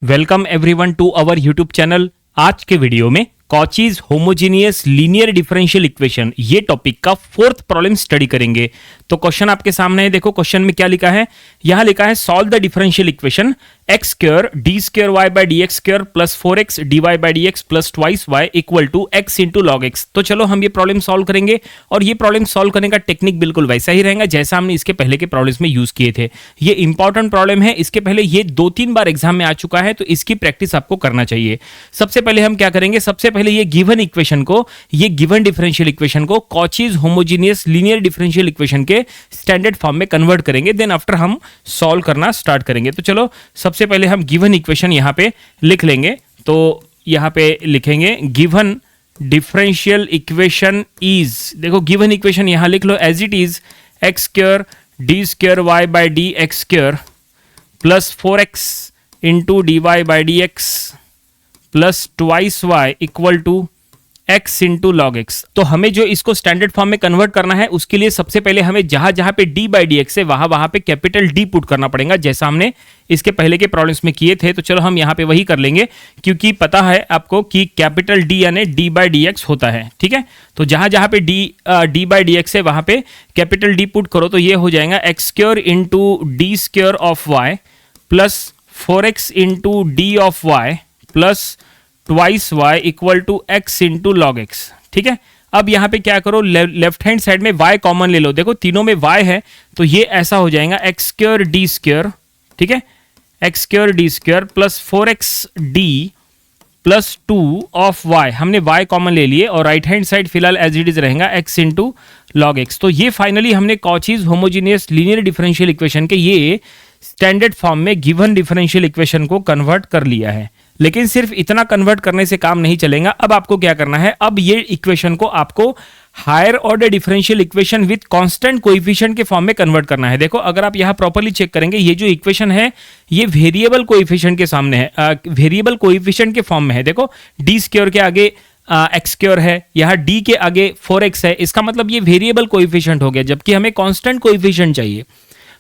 Welcome everyone to our YouTube channel. आज के video में Cauchy's homogeneous linear differential equation ये टॉपिक का फोर्थ प्रॉब्लम स्टडी करेंगे। तो क्वेश्चन आपके सामने है, देखो क्वेश्चन में क्या लिखा है। यहां लिखा है solve the differential equation x square d square y by d x square plus 4x d y by d x plus twice y equal to x into log x. तो चलो हम ये प्रॉब्लम सॉल्व करेंगे और ये problem solve करने का technique बिल्कुल वैसा ही रहेगा जैसा हमने इसके पहले के प्रॉब्लम्स में यूज किए थे। ये इंपॉर्टेंट प्रॉब्लम है, इसके पहले ये 2-3 बार एग्जाम में आ चुका है, तो इसकी प्रैक्टिस आपको करना चाहिए। सबसे पहले हम क्या करेंगे, सबसे पहले ये गिवन इक्वेशन को, ये गिवन डिफरेंशियल इक्वेशन को Cauchy's homogeneous linear differential equation के स्टैंडर्ड फॉर्म में कन्वर्ट करेंगे, देन आफ्टर हम सॉल्व करना स्टार्ट करेंगे। तो चलो सबसे पहले हम गिवन इक्वेशन यहां पे लिख लेंगे। तो यहां पे लिखेंगे गिवन डिफरेंशियल इक्वेशन इज, देखो गिवन इक्वेशन यहां लिख लो as it is x square d square y by d x square plus 4x into d y by d x plus twice y equal to x into log x. तो हमें जो इसको standard form में convert करना है उसके लिए सबसे पहले हमें जहां जहां पे d बाई डी एक्स है वहां पे कैपिटल D पुट करना पड़ेगा, जैसा हमने इसके पहले के प्रॉब्लम्स में किए थे। तो चलो हम यहां पे वही कर लेंगे, क्योंकि पता है आपको कि कैपिटल D यानी d बाई डी एक्स होता है। ठीक है, तो जहां जहां पे d बाई डी एक्स है वहां पे कैपिटल D पुट करो, तो ये हो जाएगा x square into d square of y plus 4x into d of y plus twice y equal to x into log x. ठीक है, अब यहां पे क्या करो, लेफ्ट हैंड साइड में y कॉमन ले लो। देखो तीनों में y है, तो ये ऐसा हो जाएगा एक्स स्क्वायर डी स्क्वायर, ठीक है, x square d square plus 4x D plus 2 of y। हमने y कॉमन ले लिए और राइट हैंड साइड फिलहाल एज इट इज रहेगा x इंटू लॉग एक्स। तो ये फाइनली हमने Cauchy's homogeneous linear differential equation के ये स्टैंडर्ड फॉर्म में गिवन डिफरेंशियल इक्वेशन को कन्वर्ट कर लिया है। लेकिन सिर्फ इतना कन्वर्ट करने से काम नहीं चलेगा। अब आपको क्या करना है, अब ये इक्वेशन को आपको higher order differential equation with constant coefficient के फॉर्म में कन्वर्ट करना है। देखो अगर आप यहां प्रॉपर्ली चेक करेंगे, ये जो इक्वेशन है ये वेरिएबल कोएफिशिएंट के सामने है, वेरिएबल कोएफिशिएंट के फॉर्म में है। देखो डी स्क्वायर के आगे एक्स स्क्वायर है, यहाँ डी के आगे 4x है, इसका मतलब ये वेरिएबल कोएफिशिएंट हो गया, जबकि हमें कांस्टेंट कोएफिशिएंट चाहिए।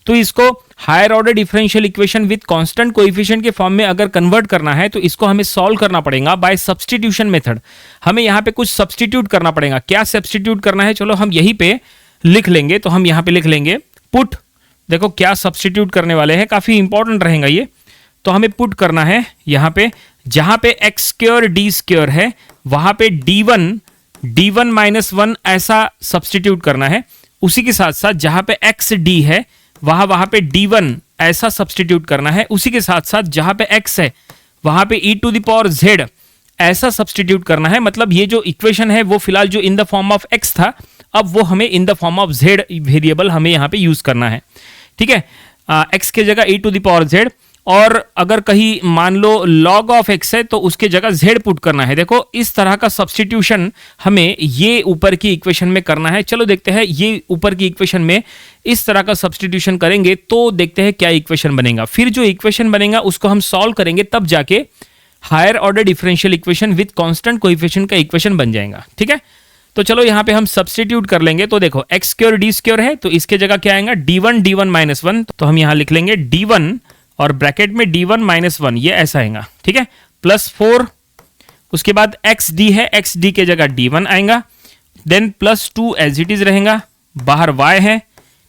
तो इसको higher order differential equation with constant coefficient के फॉर्म में अगर कन्वर्ट करना है तो इसको हमें सॉल्व करना पड़ेगा बाय सब्स्टिट्यूशन मेथड। हमें यहां पे कुछ सब्स्टिट्यूट करना पड़ेगा। क्या सब्स्टिट्यूट करना है, चलो हम यहीं पे लिख लेंगे। तो हम यहां पे लिख लेंगे पुट, देखो क्या सब्स्टिट्यूट करने वाले हैं, काफी इंपॉर्टेंट रहेगा ये। तो हमें पुट करना है यहां पे, जहां पे एक्स स्क्वायर डी स्क्वायर है वहां पे d1 माइनस 1 ऐसा सब्स्टिट्यूट करना है। उसी के साथ साथ जहां पे एक्स डी है वहां पे d1 ऐसा सब्स्टिट्यूट करना है। उसी के साथ साथ जहां पे x है वहां पे e to the power z ऐसा सब्स्टिट्यूट करना है। मतलब ये जो इक्वेशन है वो फिलहाल जो in the form of x था, अब वो हमें in the form of z variable हमें यहां पे यूज करना है। ठीक है, x के जगह e to the power z, और अगर कहीं मान लो log ऑफ x है तो उसके जगह z पुट करना है। देखो इस तरह का सब्स्टिट्यूशन हमें ये ऊपर की इक्वेशन में करना है। चलो देखते हैं ये ऊपर की इक्वेशन में इस तरह का सब्स्टिट्यूशन करेंगे तो देखते हैं क्या इक्वेशन बनेगा। फिर जो इक्वेशन बनेगा उसको हम सॉल्व करेंगे, तब जाके higher order differential equation with constant coefficient का इक्वेशन बन जाएगा। ठीक है, तो चलो यहां पे हम सब्स्टिट्यूट कर लेंगे। तो देखो एक्स स्क्वायर डी स्क्वायर है, तो इसके जगह क्या आएगा d1 माइनस 1। तो हम यहां लिख लेंगे d1 और ब्रैकेट में d1 माइनस 1, ये ऐसा आएगा। ठीक है, प्लस 4, उसके बाद xd है, xd के जगह d1 आएगा, then plus 2 as it is रहेगा, बाहर y है।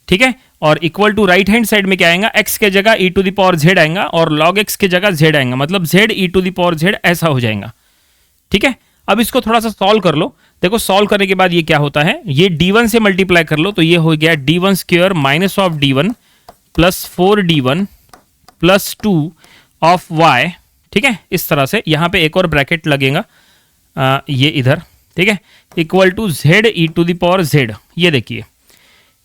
ठीक है, और equal to right hand side में क्या आएगा, x के जगह e to the power z आएगा और log x के जगह z आएगा, मतलब z e to the power z ऐसा हो जाएगा। ठीक है, अब इसको थोड़ा सा सॉल्व कर लो। देखो सॉल्व करने के बाद ये क्या होता है, ये d1 से मल्टीप्लाई कर लो, तो ये हो गया d1 square minus of d1 plus 4d1 plus 2 of y। ठीक है, इस तरह से यहाँ पे एक और ब्रैकेट लगेगा ये इधर। ठीक है, equal to z e to the power z। ये देखिए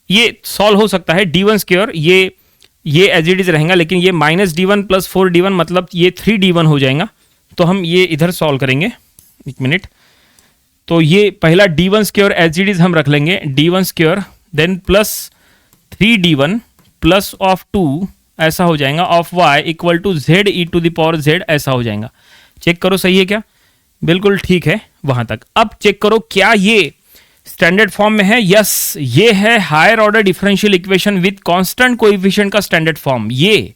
ये सॉल्व हो सकता है, d1 स्क्वायर ये एज इट इज रहेगा, लेकिन ये माइनस d1 प्लस 4d1 मतलब ये 3d1 हो जाएगा। तो हम ये इधर सॉल्व करेंगे, एक मिनट। तो ये पहला d1 square as it is हम रख लेंगे, d1 square then plus 3d1 plus of 2 ऐसा हो जाएगा of y equal to z e to the power z ऐसा हो जाएगा। चेक करो सही है क्या, बिल्कुल ठीक है वहां तक। अब चेक करो क्या ये स्टैंडर्ड फॉर्म में है, यस ये है higher order differential equation with constant coefficient का स्टैंडर्ड फॉर्म। ये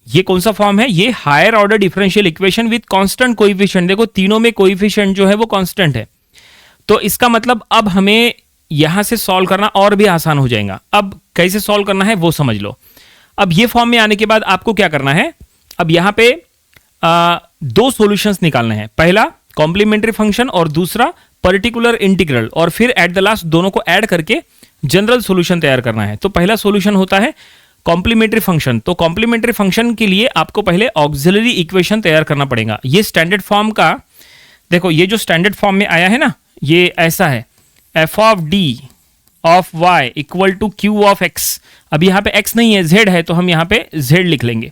ये कौन सा फॉर्म है? ये higher order differential equation with constant coefficient. देखो तीनों में कोएफिशिएंट जो है वो कांस्टेंट है, तो इसका मतलब अब हमें यहां से सॉल्व करना और भी आसान हो जाएगा। अब कैसे सॉल्व करना है वो समझ लो। अब ये फॉर्म में आने के बाद आपको क्या करना है, अब यहां पे दो सॉल्यूशंस निकालने हैं, पहला कॉम्प्लीमेंट्री फंक्शन और दूसरा पर्टिकुलर इंटीग्रल, और फिर एट द लास्ट दोनों को ऐड करके जनरल सॉल्यूशन तैयार करना है। तो पहला सॉल्यूशन होता है कॉम्प्लीमेंट्री फंक्शन। तो कॉम्प्लीमेंट्री फंक्शन के लिए आपको पहले ऑक्सिलरी इक्वेशन तैयार करना पड़ेगा। ये स्टैंडर्ड फॉर्म का देखो, ये जो स्टैंडर्ड फॉर्म में आया है ना, ये ऐसा है, F of D of Y equal to Q of X. अब यहाँ पे x नहीं है, z है, तो हम यहाँ पे z लिख लेंगे।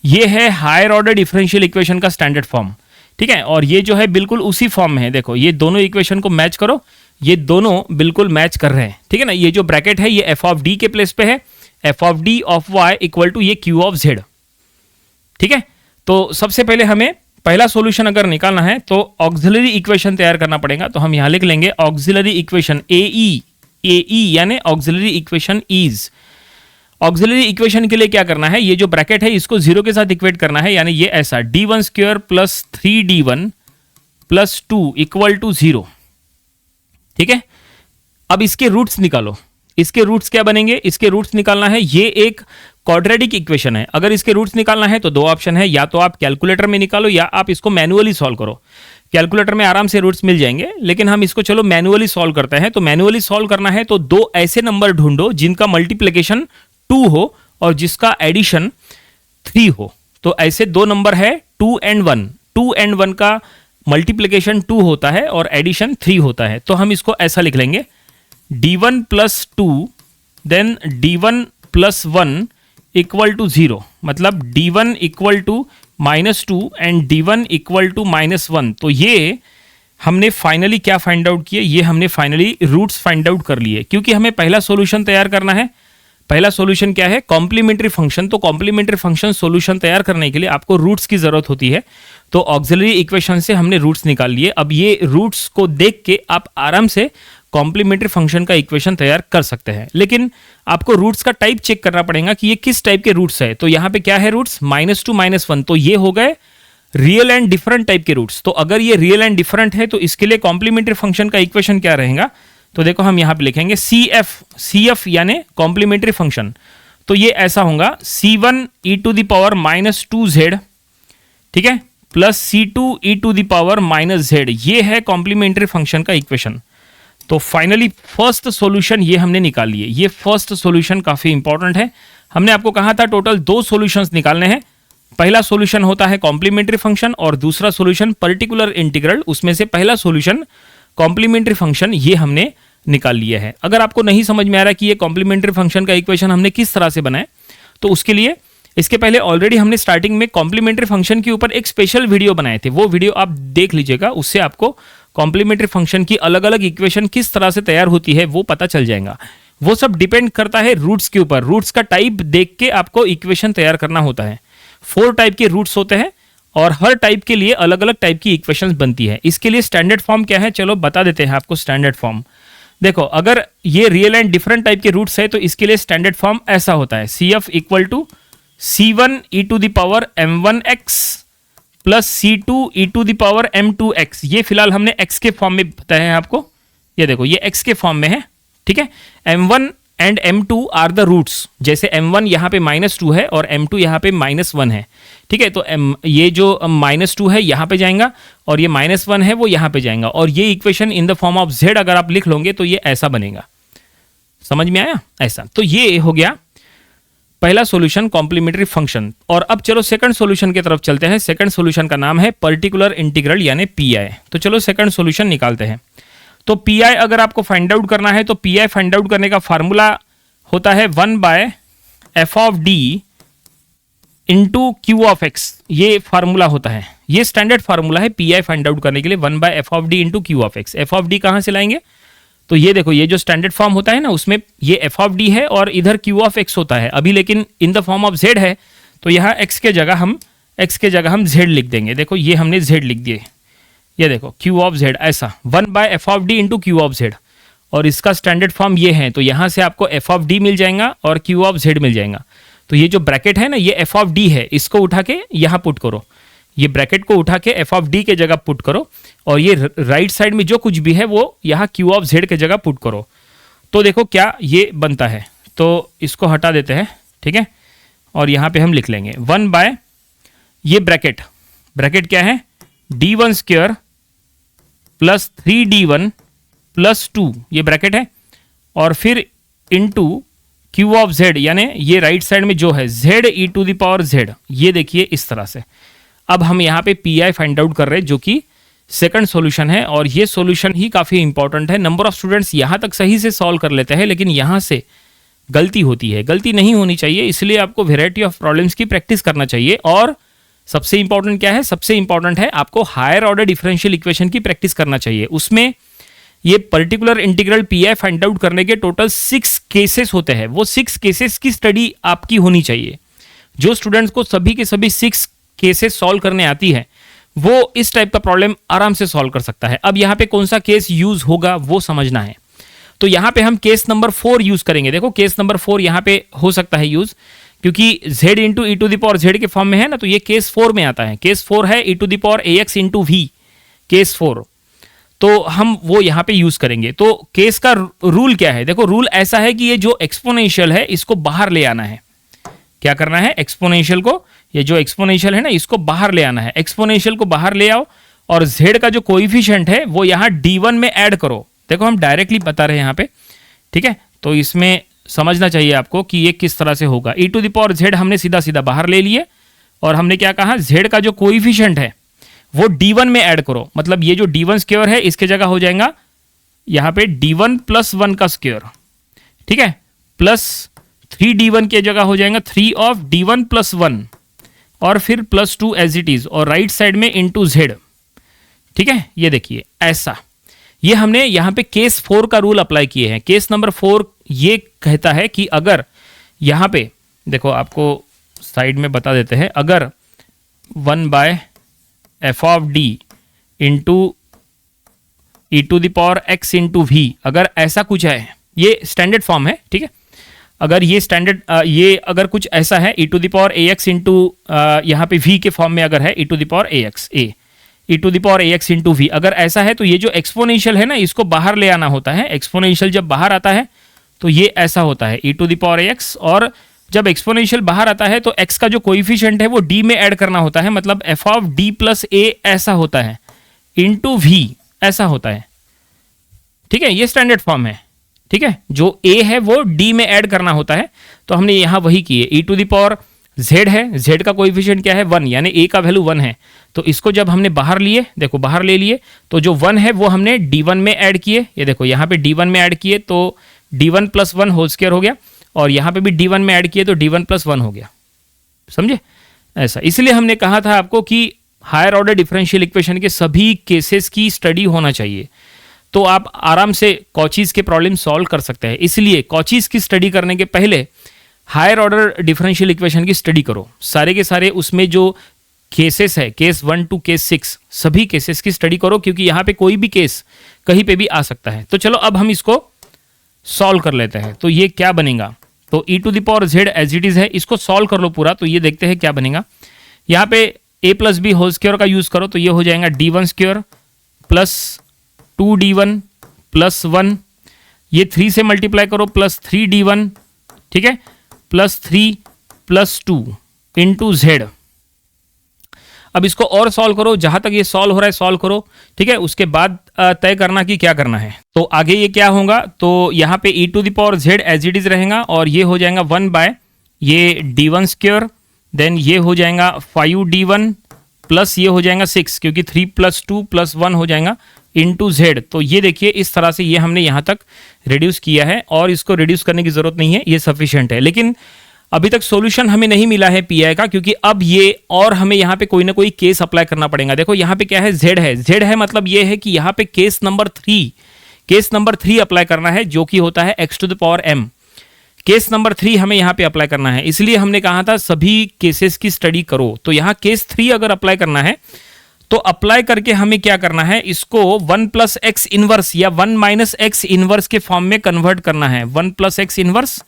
ये है हायर ऑर्डर डिफरेंशियल इक्वेशन का स्टैंडर्ड फॉर्म, ठीक है। और ये जो है बिल्कुल उसी फॉर्म में है। देखो ये दोनों इक्वेशन को मैच करो, ये दोनों बिल्कुल मैच कर रहे हैं, ठीक है ना। ये जो ब्रैकेट है ये एफ ऑफ डी के प्लेस पे है, F of D of Y equal to ये क्यू ऑफ जेड, ठीक है। तो सबसे पहले हमें पहला सॉल्यूशन अगर निकालना है तो ऑक्सिलरी इक्वेशन तैयार करना पड़ेगा। तो हम यहां लिख लेंगे ऑक्सिलरी इक्वेशन ए यानी auxiliary equation is. Auxiliary equation के लिए क्या करना है, ये जो ब्रैकेट है इसको जीरो के साथ इक्वेट करना है, यानी ये ऐसा d1 square plus 3d1 plus 2 equal to 0, ठीक है। अब इसके रूट्स निकालो। इसके रूट्स क्या बनेंगे, इसके रूट्स निकालना है, ये एक क्वाड्रेटिक इक्वेशन है। अगर इसके रूट्स निकालना है तो दो ऑप्शन है, या तो आप कैलकुलेटर में निकालो या आप इसको मैनुअली सॉल्व करो। कैलकुलेटर में आराम से रूट्स मिल जाएंगे, लेकिन हम इसको चलो मैनुअली सॉल्व करते हैं। तो मैनुअली सॉल्व करना है तो दो ऐसे नंबर ढूंढो जिनका मल्टीप्लिकेशन 2 हो और जिसका एडिशन 3 हो। तो ऐसे दो नंबर है 2 and 1। 2 and 1 का मल्टीप्लिकेशन 2 होता है और एडिशन 3 होता है। तो हम इसको ऐसा लिख लेंगे, d1 plus 2 then d1 plus 1 equal to 0, मतलब d1 equal to -2 and d1 equal to -1। तो ये हमने फाइनली क्या फाइंड आउट किए, ये हमने फाइनली रूट्स फाइंड आउट कर लिए, क्योंकि हमें पहला सॉल्यूशन तैयार करना है। पहला सॉल्यूशन क्या है, कॉम्प्लीमेंट्री फंक्शन। तो कॉम्प्लीमेंट्री फंक्शन सॉल्यूशन तैयार करने के लिए आपको रूट्स की जरूरत होती है। तो ऑक्सिलरी इक्वेशन से हमने रूट्स निकाल लिए। अब ये रूट्स को देख के आप आराम से कॉम्प्लीमेंट्री फंक्शन का इक्वेशन तैयार कर सकते हैं, लेकिन आपको रूट्स का टाइप चेक करना पड़ेगा कि ये किस टाइप के रूट्स है। तो यहाँ पे क्या है रूट्स, -2 -1, तो ये हो गए रियल एंड डिफरेंट टाइप के रूट्स। तो अगर ये रियल एंड डिफरेंट है तो इसके लिए कॉम्प्लीमेंट्री फंक्शन का इक्वेशन क्या रहेगा, तो देखो हम यहां पे लिखेंगे CF यानी कॉम्प्लीमेंट्री फंक्शन। तो ये ऐसा होगा C1 e to the power -2z, ठीक है, plus C2 e to the power -z। ये है कॉम्प्लीमेंट्री फंक्शन का इक्वेशन। तो फाइनली फर्स्ट सॉल्यूशन ये हमने निकाल लिए। ये फर्स्ट सॉल्यूशन काफी इंपॉर्टेंट है। हमने आपको कहा था टोटल दो सॉल्यूशंस निकालने हैं। पहला सॉल्यूशन होता है कॉम्प्लीमेंट्री फंक्शन और दूसरा सॉल्यूशन पर्टिकुलर इंटीग्रल। उसमें से पहला सॉल्यूशन कॉम्प्लीमेंट्री फंक्शन ये हमने निकाल लिया है। अगर आपको नहीं समझ में आ रहा कि ये कॉम्प्लीमेंट्री फंक्शन का इक्वेशन हमने किस तरह से बनाए, तो उसके लिए इसके पहले ऑलरेडी हमने स्टार्टिंग में कॉम्प्लीमेंट्री फंक्शन के ऊपर एक स्पेशल वीडियो बनाए थे। वो वीडियो आप देख लीजिएगा, उससे आपको कॉम्प्लीमेंट्री फंक्शन की अलग अलग इक्वेशन किस तरह से तैयार होती है वो पता चल जाएगा। वो सब डिपेंड करता है रूट्स के ऊपर। रूट्स का टाइप देख के आपको इक्वेशन तैयार करना होता है। 4 टाइप के रूट्स होते हैं और हर टाइप के लिए अलग अलग टाइप की इक्वेशंस बनती है। इसके लिए स्टैंडर्ड फॉर्म क्या है, चलो बता देते हैं आपको स्टैंडर्ड फॉर्म। देखो अगर ये रियल एंड डिफरेंट टाइप के रूट्स है तो इसके लिए स्टैंडर्ड फॉर्म ऐसा होता है, CF equal to C1 e to the power m1x plus C2 e to the power m2x। ये फिलहाल हमने x के फॉर्म में बताया है आपको। ये देखो ये x के फॉर्म में है, ठीक है। m1 and m2 are the roots. जैसे m1 यहाँ पे -2 है और m2 यहाँ पे -1 है, ठीक है। तो ये जो -2 है यहाँ पे जाएगा और ये -1 है वो यहाँ पे जाएगा, और ये equation in the form of z अगर आप लिख लोगे तो ये ऐसा बनेगा। समझ में आया ऐसा? तो ये हो गया पहला सॉल्यूशन कॉम्प्लीमेंट्री फंक्शन। और अब चलो सेकंड सॉल्यूशन की तरफ चलते हैं। सेकंड सॉल्यूशन का नाम है पर्टिकुलर इंटीग्रल यानी PI। तो चलो सेकंड सॉल्यूशन निकालते हैं। तो PI अगर आपको फाइंड आउट करना है तो PI फाइंड आउट करने का फार्मूला होता है 1/f of d into Q of x. ये फार्मूला होता है, ये स्टैंडर्ड फार्मूला है PI फाइंड आउट करने के लिए 1/f of d into Q of x. F of D कहाँ से लाएंगे, तो ये देखो ये जो स्टैंडर्ड फॉर्म होता है ना उसमें ये f ऑफ d है और इधर क्यू ऑफ एक्स होता है। अभी लेकिन in the form of z है तो यहाँ x के जगह हम z लिख देंगे। देखो ये हमने z लिख दिए, ये देखो q ऑफ z ऐसा 1/f of d into Q of z, और इसका स्टैंडर्ड फॉर्म ये है। तो यहाँ से आपको f ऑफ d मिल जाएगा और q ऑफ z मिल जाएगा। तो ये जो ब्रैकेट है ना, ये एफ ऑफ डी है, इसको उठा के यहाँ पुट करो, ये ब्रैकेट को उठा के एफ ऑफ डी के जगह पुट करो, और ये राइट साइड में जो कुछ भी है वो यहाँ क्यू ऑफ जेड के जगह पुट करो। तो देखो क्या ये बनता है, तो इसको हटा देते हैं, ठीक है, और यहाँ पे हम लिख लेंगे 1 बाय ये ब्रैकेट क्या है, d1 square plus 3d1 plus 2, ये ब्रैकेट है, और फिर इनटू क्यू ऑफ जेड, यानी ये राइट साइड में जो है z e to the power z, ये देखिए इस तरह से। अब हम यहाँ पे पी आई फाइंड आउट कर रहे हैं, जो कि सेकंड सॉल्यूशन है, और ये सॉल्यूशन ही काफ़ी इंपॉर्टेंट है। नंबर ऑफ स्टूडेंट्स यहाँ तक सही से सॉल्व कर लेते हैं, लेकिन यहाँ से गलती होती है, गलती नहीं होनी चाहिए, इसलिए आपको वेराइटी ऑफ प्रॉब्लम्स की प्रैक्टिस करना चाहिए। और सबसे इंपॉर्टेंट क्या है, सबसे इंपॉर्टेंट है आपको हायर ऑर्डर डिफरेंशियल इक्वेशन की प्रैक्टिस करना चाहिए। उसमें ये particular integral P I find out करने के टोटल 6 केसेस होते हैं, वो 6 केसेस की स्टडी आपकी होनी चाहिए। जो स्टूडेंट्स को सभी के सभी 6 केसेस सॉल्व करने आती है, वो इस टाइप का प्रॉब्लम आराम से सॉल्व कर सकता है। अब यहाँ पे कौन सा केस यूज होगा वो समझना है, तो यहाँ पे हम केस नंबर 4 यूज करेंगे। देखो केस नंबर 4 यहाँ पे हो सकता है यूज, क्योंकि z into E to the power Z के फॉर्म में है ना, तो ये केस 4 में आता है। केस 4 है e to the power a x into v, case 4, तो हम वो यहाँ पे यूज करेंगे। तो केस का रूल क्या है, देखो रूल ऐसा है कि ये जो एक्सपोनेंशियल है इसको बाहर ले आना है। क्या करना है, एक्सपोनेंशियल को, ये जो एक्सपोनेंशियल है ना इसको बाहर ले आना है। एक्सपोनेंशियल को बाहर ले आओ और z का जो कोएफिशिएंट है वो यहाँ d1 में ऐड करो। देखो हम डायरेक्टली बता रहे हैं यहाँ पे, ठीक है, तो इसमें समझना चाहिए आपको कि ये किस तरह से होगा। e to the power z हमने सीधा सीधा बाहर ले लिए, और हमने क्या कहा, z का जो कोएफिशिएंट है वो d1 में ऐड करो, मतलब ये जो d1 स्क्वायर है इसके जगह हो जाएगा यहाँ पे d1 प्लस 1 का स्क्वायर, ठीक है, प्लस 3d1 की जगह हो जाएगा 3 ऑफ d1 प्लस 1, और फिर प्लस 2 एज इट इज, और राइट साइड में इनटू z, ठीक है। ये देखिए ऐसा, ये हमने यहाँ पे केस 4 का रूल अप्लाई किए हैं। केस नंबर 4 ये कहता है कि अगर यहाँ पे देखो, आपको साइड में बता देते हैं, अगर 1 by F of D into E to the power X into we, अगर ऐसा कुछ है, ये स्टैंडर्ड फॉर्म है, ठीक है, अगर ये स्टैंडर्ड ये अगर कुछ ऐसा है, e to the power a x into यहाँ पे वी के फॉर्म में अगर है, e to the power a x, e to the power a x into we, अगर ऐसा है तो ये जो एक्सपोनेंशियल है ना इसको बाहर ले आना होता है। एक्सपोनेंशियल जब बाहर आता है तो ये ऐसा होता है, e to the power a x, और जब एक्सपोनेंशियल बाहर आता है तो एक्स का जो कोएफिशिएंट है वो डी में ऐड करना होता है, मतलब एफ ऑफ डी प्लस ए ऐसा होता है, इंटू वी ऐसा होता है, ठीक है, ये स्टैंडर्ड फॉर्म है, ठीक है। जो ए है वो डी में ऐड करना होता है, तो हमने यहाँ वही किए। ई टू द पावर जेड है, जेड का कोएफिशिएंट क्या है 1, यानी ए का वैल्यू 1 है, तो इसको जब हमने बाहर लिए, देखो बाहर ले लिए, तो जो 1 है वो हमने d1 में ऐड किए, ये देखो यहाँ पे d1 में ऐड किए तो d1 प्लस 1 होल स्क्वायर हो गया, और यहाँ पे भी d1 में ऐड किए तो d1 प्लस 1 हो गया, समझे ऐसा। इसलिए हमने कहा था आपको कि हायर ऑर्डर डिफरेंशियल इक्वेशन के सभी केसेस की स्टडी होना चाहिए, तो आप आराम से कॉचीज के प्रॉब्लम सॉल्व कर सकते हैं। इसलिए कॉचीज की स्टडी करने के पहले हायर ऑर्डर डिफरेंशियल इक्वेशन की स्टडी करो, सारे के सारे उसमें जो केसेस है, केस 1 टू केस 6, सभी केसेस की स्टडी करो, क्योंकि यहाँ पे कोई भी केस कहीं पे भी आ सकता है। तो चलो अब हम इसको सॉल्व कर लेते हैं। तो ये क्या बनेगा, तो e to the power z as it is है, इसको सॉल्व कर लो पूरा, तो ये देखते हैं क्या बनेगा। यहाँ पे ए प्लस बी होल स्क्वायर का यूज करो, तो ये हो जाएगा d1 square plus 2d1 plus 1, ये 3 से मल्टीप्लाई करो प्लस 3d1, ठीक है, प्लस 3 प्लस 2 इंटू जेड। अब इसको और सॉल्व करो, जहां तक ये सॉल्व हो रहा है सॉल्व करो, ठीक है, उसके बाद तय करना कि क्या करना है। तो आगे ये क्या होगा, तो यहाँ पे e to the power z as it is रहेगा, और ये हो जाएगा 1 बाय ये d1 स्क्वायर, देन ये हो जाएगा 5d1 प्लस ये हो जाएगा 6, क्योंकि 3 प्लस 2 प्लस 1 हो जाएगा इंटू जेड। तो ये देखिए इस तरह से ये हमने यहाँ तक रिड्यूस किया है, और इसको रिड्यूस करने की जरूरत नहीं है, ये सफिशिएंट है। लेकिन अभी तक सॉल्यूशन हमें नहीं मिला है पीआई का, क्योंकि अब ये और हमें यहाँ पे कोई ना कोई केस अप्लाई करना पड़ेगा। देखो यहाँ पे क्या है, जेड है, जेड है मतलब ये है कि यहाँ पे केस नंबर 3 अप्लाई करना है, जो कि होता है X to the power m। Case number 3 हमें यहाँ पे अप्लाई करना है, इसलिए हमने कहा था सभी केसेस की स्टडी करो। तो यहाँ केस 3 अगर अप्लाई करना है तो अप्लाई करके हमें क्या करना है, इसको 1 प्लस एक्स इनवर्स या 1 माइनस एक्स इनवर्स के फॉर्म में कन्वर्ट करना है। 1 प्लस एक्स इनवर्स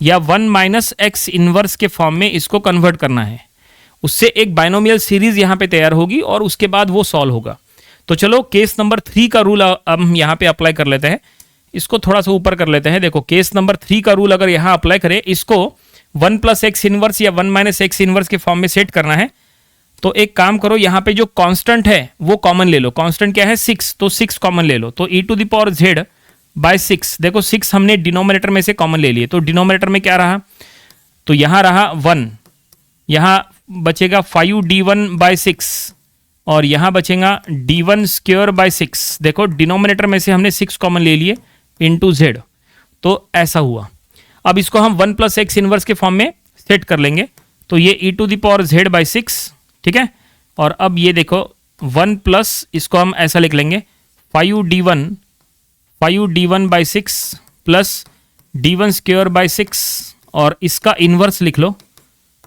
या 1 माइनस एक्स इनवर्स के फॉर्म में इसको कन्वर्ट करना है। उससे एक बाइनोमियल सीरीज यहाँ पे तैयार होगी और उसके बाद वो सॉल्व होगा। तो चलो केस नंबर 3 का रूल हम यहाँ पे अप्लाई कर लेते हैं। इसको थोड़ा सा ऊपर कर लेते हैं। देखो केस नंबर 3 का रूल अगर यहाँ अप्लाई करें, इसको 1 प्लस एक्स इनवर्स या 1 माइनस एक्स इनवर्स के फॉर्म में सेट करना है। तो एक काम करो, यहाँ पे जो कांस्टेंट है वो कॉमन ले लो। कांस्टेंट क्या है? 6, तो 6 कॉमन ले लो। तो e to the power z bye 6, देखो 6 हमने डिनोमिनेटर में से कॉमन ले लिए। तो डिनोमिनेटर में क्या रहा? तो यहाँ रहा 1, यहाँ बचेगा 5d1 बाय 6 और यहाँ बचेगा d1 स्क्वायर बाय 6। देखो डिनोमिनेटर में से हमने 6 कॉमन ले लिए इंटू z। तो ऐसा हुआ। अब इसको हम 1 प्लस एक्स इनवर्स के फॉर्म में सेट कर लेंगे। तो ये e to the power z bye 6, ठीक है। और अब ये देखो 1 प्लस, इसको हम ऐसा लिख लेंगे 5d1 by 6 plus d1 square by 6 और इसका इन्वर्स लिख लो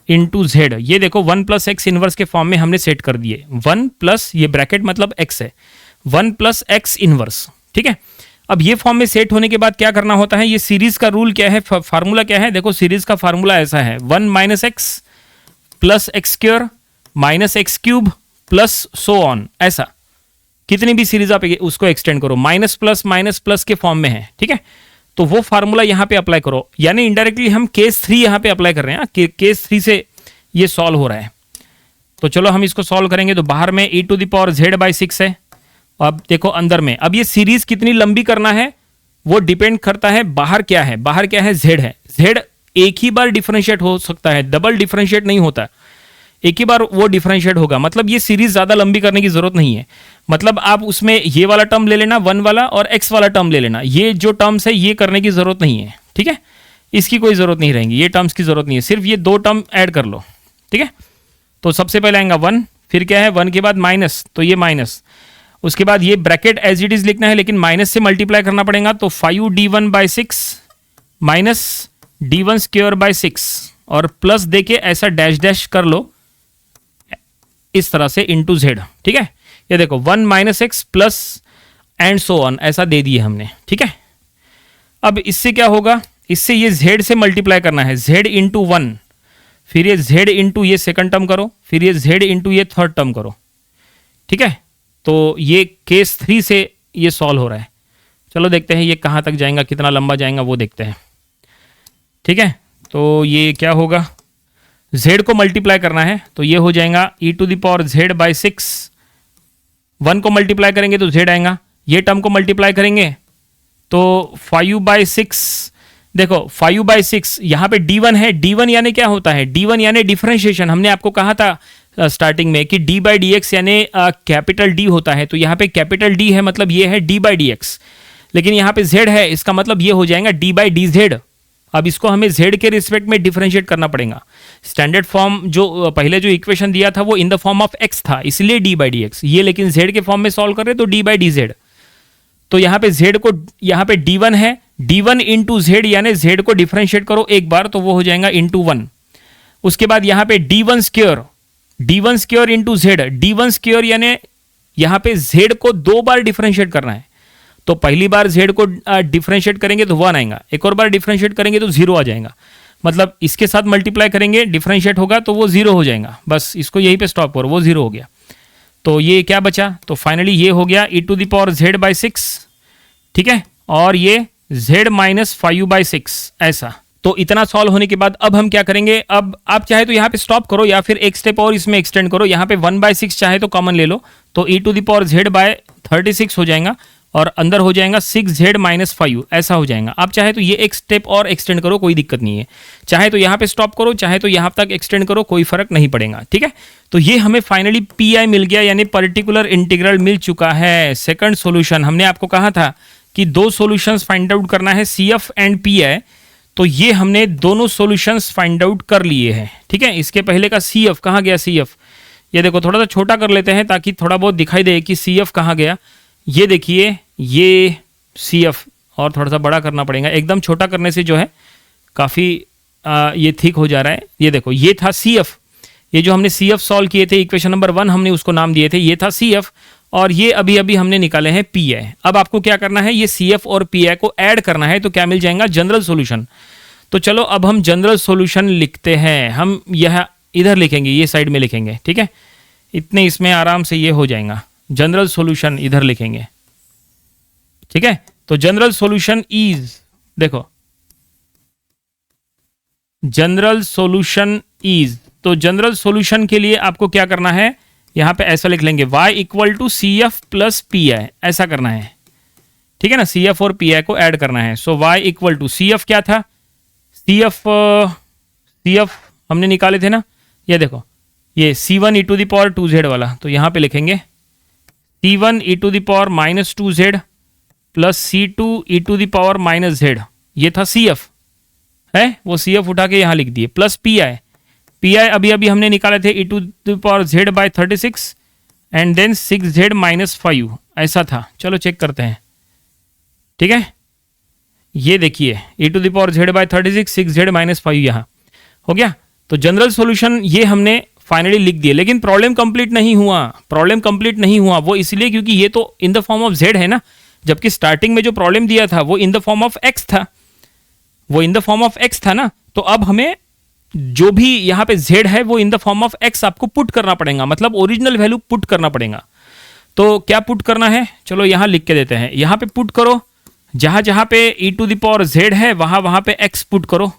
इंटू z। ये देखो 1 प्लस एक्स इन्वर्स के फॉर्म में हमने सेट कर दिए। 1 प्लस, ये ब्रैकेट मतलब x है, 1 प्लस एक्स इन्वर्स, ठीक है। अब ये फॉर्म में सेट होने के बाद क्या करना होता है? ये सीरीज का रूल क्या है, फार्मूला क्या है? देखो सीरीज का फार्मूला ऐसा है, 1 minus x plus x square minus x cube plus so on. ऐसा कितनी भी सीरीज आप उसको एक्सटेंड करो, माइनस प्लस के फॉर्म में है, ठीक है। तो वो फार्मूला यहां पे अप्लाई करो, यानी इनडायरेक्टली हम केस 3 यहां पे अप्लाई कर रहे हैं कि केस 3 से ये सॉल्व हो रहा है। तो चलो हम इसको सॉल्व करेंगे। तो बाहर में e to the power z बाई 6 है। अब देखो अंदर में, अब ये सीरीज कितनी लंबी करना है वो डिपेंड करता है बाहर क्या है। बाहर क्या है? z है। z एक ही बार डिफरेंशिएट हो सकता है, डबल डिफरेंशिएट नहीं होता, एक ही बार वो डिफरेंशिएट होगा। मतलब ये सीरीज ज्यादा लंबी करने की जरूरत नहीं है। मतलब आप उसमें ये वाला टर्म ले लेना 1 वाला और x वाला टर्म ले लेना। ये जो टर्म्स है ये करने की जरूरत नहीं है, ठीक है। इसकी कोई जरूरत नहीं रहेगी, ये टर्म्स की जरूरत नहीं है, सिर्फ ये 2 टर्म ऐड कर लो, ठीक है। तो सबसे पहले आएगा 1, फिर क्या है 1 के बाद माइनस, तो ये माइनस, उसके बाद ये ब्रैकेट एज इट इज लिखना है लेकिन माइनस से मल्टीप्लाई करना पड़ेगा। तो 5d1 by 6 minus d1 square by 6 और प्लस देके ऐसा डैश डैश कर लो इस तरह से इंटू z, ठीक है। ये देखो 1 minus x plus and so on, ऐसा दे दिए हमने, ठीक है। अब इससे क्या होगा? इससे ये z से मल्टीप्लाई करना है, z इंटू 1, फिर ये z इंटू ये सेकंड टर्म करो, फिर ये z इंटू ये थर्ड टर्म करो, ठीक है। तो ये केस 3 से ये सॉल्व हो रहा है। चलो देखते हैं ये कहाँ तक जाएगा, कितना लंबा जाएगा वो देखते हैं, ठीक है। तो ये क्या होगा? z को मल्टीप्लाई करना है, तो ये हो जाएगा e to the power z बाई 6। 1 को मल्टीप्लाई करेंगे तो z आएगा, ये टर्म को मल्टीप्लाई करेंगे तो 5/6। देखो 5/6 यहाँ पे d1 है, d1 यानी क्या होता है? d1 यानी डिफरेंशिएशन। हमने आपको कहा था स्टार्टिंग में कि d बाई डी एक्स यानी कैपिटल D होता है। तो यहाँ पे कैपिटल D है, मतलब ये है d बाई डी एक्स, लेकिन यहाँ पे z है, इसका मतलब ये हो जाएगा d बाई डी जेड। अब इसको हमें z के रिस्पेक्ट में डिफरेंशिएट करना पड़ेगा। स्टैंडर्ड फॉर्म जो पहले जो इक्वेशन दिया था वो in the form of x था, इसलिए d बाई डी एक्स। ये लेकिन z के फॉर्म में सॉल्व कर रहे तो d बाई डी जेड। तो यहाँ पे z को, यहाँ पे d1 है, d1 इंटू z यानी z को डिफरेंशिएट करो एक बार तो वो हो जाएगा इंटू 1। उसके बाद यहाँ पे d1 square into z, d1 square यानी यहाँ पे z को 2 बार डिफरेंशिएट करना है। तो पहली बार z को डिफरेंशिएट करेंगे तो 1 आएगा, एक और बार डिफरेंशिएट करेंगे तो 0 आ जाएगा। मतलब इसके साथ मल्टीप्लाई करेंगे, डिफरेंशिएट होगा तो वो 0 हो जाएगा। बस इसको यहीं पे स्टॉप करो, वो 0 हो गया। तो ये क्या बचा? तो फाइनली ये हो गया e to the power z बाई 6, ठीक है, और ये z माइनस 5/6 ऐसा। तो इतना सॉल्व होने के बाद अब हम क्या करेंगे? अब आप चाहे तो यहाँ पे स्टॉप करो या फिर एक स्टेप और इसमें एक्सटेंड करो। यहाँ पे 1/6 चाहे तो कॉमन ले लो, तो e to the power z बाय 36 हो जाएगा और अंदर हो जाएगा 6z माइनस 5, ऐसा हो जाएगा। आप चाहे तो ये एक स्टेप और एक्सटेंड करो, कोई दिक्कत नहीं है। चाहे तो यहाँ पे स्टॉप करो, चाहे तो यहाँ तक एक्सटेंड करो, कोई फर्क नहीं पड़ेगा, ठीक है। तो ये हमें फाइनली पी मिल गया, यानी पर्टिकुलर इंटीग्रल मिल चुका है। सेकंड सॉल्यूशन, हमने आपको कहा था कि 2 सॉल्यूशंस फाइंड आउट करना है, CF एंड PI। तो ये हमने दोनों सॉल्यूशंस फाइंड आउट कर लिए हैं, ठीक है। इसके पहले का CF कहाँ गया? CF ये देखो, थोड़ा सा छोटा कर लेते हैं ताकि थोड़ा बहुत दिखाई दे कि CF कहाँ गया। ये देखिए, ये CF, और थोड़ा सा बड़ा करना पड़ेगा। एकदम छोटा करने से जो है काफ़ी ये ठीक हो जा रहा है। ये देखो, ये था CF, ये जो हमने CF सॉल्व किए थे, इक्वेशन नंबर 1 हमने उसको नाम दिए थे, ये था CF, और ये अभी अभी हमने निकाले हैं PI। अब आपको क्या करना है? ये CF और PI को ऐड करना है, तो क्या मिल जाएगा? General solution. तो चलो अब हम जनरल सॉल्यूशन लिखते हैं। हम यह इधर लिखेंगे, ये साइड में लिखेंगे, ठीक है। इतने इसमें आराम से ये हो जाएगा। जनरल सॉल्यूशन इधर लिखेंगे, ठीक है। तो जनरल सॉल्यूशन इज, देखो जनरल सॉल्यूशन इज, तो जनरल सॉल्यूशन के लिए आपको क्या करना है, यहां पे ऐसा लिख लेंगे y equal to C F plus P I, ऐसा करना है, ठीक है ना। सी एफ और पी आई को ऐड करना है। So y equal to C F क्या था, सी एफ हमने निकाले थे ना, ये देखो ये C1 e to the power 2z वाला, तो यहां पे लिखेंगे C1 e to the power minus 2z plus C2 e to the power minus z, ये था CF है, वो CF उठा के यहां लिख दिए, प्लस पी आई अभी अभी हमने निकाले थे e to the power z बाय 36 एंड देन 6z माइनस 5, ऐसा था। चलो चेक करते हैं, ठीक है। ये देखिए e to the power z बाय 36 6z माइनस 5 यहां हो गया। तो जनरल सॉल्यूशन ये हमने फाइनली लिख दिए, लेकिन प्रॉब्लम कंप्लीट नहीं हुआ। वो इसलिए क्योंकि ये तो in the form of z है ना, जबकि स्टार्टिंग में जो प्रॉब्लम दिया था वो in the form of x था, ना। तो अब हमें जो भी यहाँ पे z है वो in the form of x आपको पुट करना पड़ेगा, मतलब ओरिजिनल वैल्यू पुट करना पड़ेगा। तो क्या पुट करना है, चलो यहां लिख के देते हैं। यहां पे पुट करो, जहां जहां पे e to the power z है वहां वहां पे x पुट करो,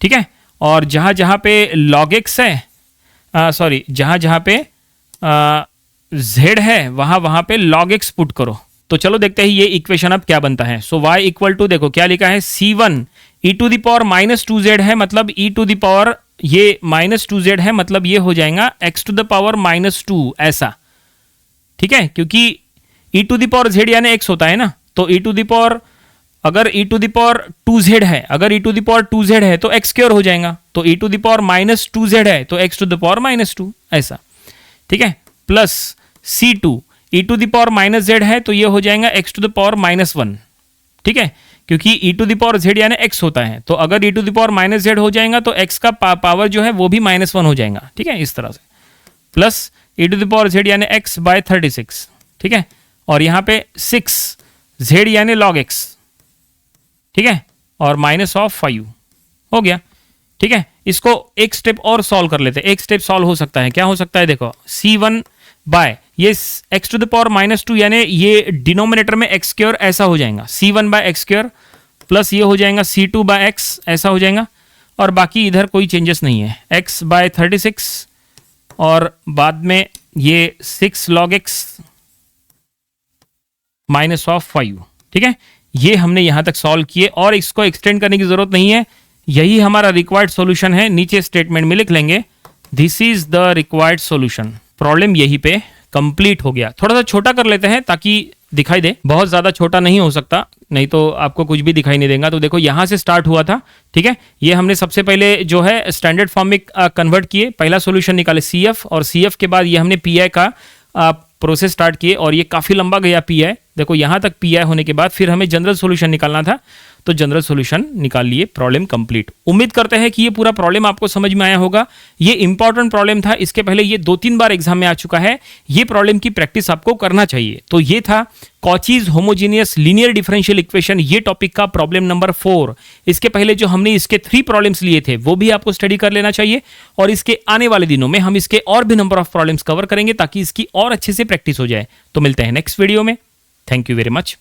ठीक है। और जहां जहां पे log x है, जहां जहां पे z है वहां वहां पे log x पुट करो। तो चलो देखते हैं ये इक्वेशन अब क्या बनता है। सो y इक्वल टू, देखो क्या लिखा है, C1 e to the power minus 2z है, मतलब e टू द पावर ये माइनस 2z है, मतलब ये हो जाएगा x to the power minus 2, ऐसा, ठीक है। क्योंकि e to the power z यानी x होता है ना, तो e टू द पावर, अगर e to the power 2z है, अगर e to the power 2z है तो x स्क्वायर हो जाएगा, तो e to the power minus 2z है तो x to the power minus 2, ऐसा, ठीक है। Plus C2 e to the power minus z है तो ये हो जाएगा x to the power minus 1, ठीक है। क्योंकि e to the power z यानी x होता है, तो अगर e to the power minus z हो जाएगा तो x का पावर जो है वो भी माइनस 1 हो जाएगा, ठीक है, इस तरह से। Plus e to the power z यानी x बाय 36, ठीक है। और यहाँ पे 6z यानी log x, ठीक है, और माइनस ऑफ 5 हो गया, ठीक है। इसको एक स्टेप और सॉल्व कर लेते हैं। एक स्टेप सॉल्व हो सकता है, क्या हो सकता है, देखो C1 बाय ये x to the power minus 2 यानी ये डिनोमिनेटर में x स्क्वायर ऐसा हो जाएगा, C1 bye x square plus ये हो जाएगा C2 बाय x ऐसा हो जाएगा, और बाकी इधर कोई चेंजेस नहीं है, x बाय 36 और बाद में ये 6 log x माइनस ऑफ 5, ठीक है। ये हमने यहां तक सॉल्व किए और इसको एक्सटेंड करने की जरूरत नहीं है, यही हमारा रिक्वायर्ड सॉल्यूशन है। नीचे स्टेटमेंट में लिख लेंगे this is the required solution. Problem यहीं पे कंप्लीट हो गया। थोड़ा सा छोटा कर लेते हैं ताकि दिखाई दे, बहुत ज्यादा छोटा नहीं हो सकता, नहीं तो आपको कुछ भी दिखाई नहीं देगा। तो देखो यहां से स्टार्ट हुआ था, ठीक है। ये हमने सबसे पहले जो है स्टैंडर्ड फॉर्म में कन्वर्ट किए, पहला सॉल्यूशन निकाले CF, और CF के बाद ये हमने PI का प्रोसेस स्टार्ट किए, और ये काफी लंबा गया PI। देखो यहां तक PI होने के बाद फिर हमें जनरल सॉल्यूशन निकालना था, तो जनरल सॉल्यूशन निकाल लिए, प्रॉब्लम कंप्लीट। उम्मीद करते हैं कि ये पूरा प्रॉब्लम आपको समझ में आया होगा। ये इंपॉर्टेंट प्रॉब्लम था, इसके पहले ये 2-3 बार एग्जाम में आ चुका है, ये प्रॉब्लम की प्रैक्टिस आपको करना चाहिए। तो ये था Cauchy's homogeneous linear differential equation, ये टॉपिक का प्रॉब्लम नंबर 4। इसके पहले जो हमने इसके 3 प्रॉब्लम्स लिए थे वो भी आपको स्टडी कर लेना चाहिए, और इसके आने वाले दिनों में हम इसके और भी नंबर ऑफ प्रॉब्लम्स कवर करेंगे ताकि इसकी और अच्छे से प्रैक्टिस हो जाए। तो मिलते हैं नेक्स्ट वीडियो में। Thank you very much.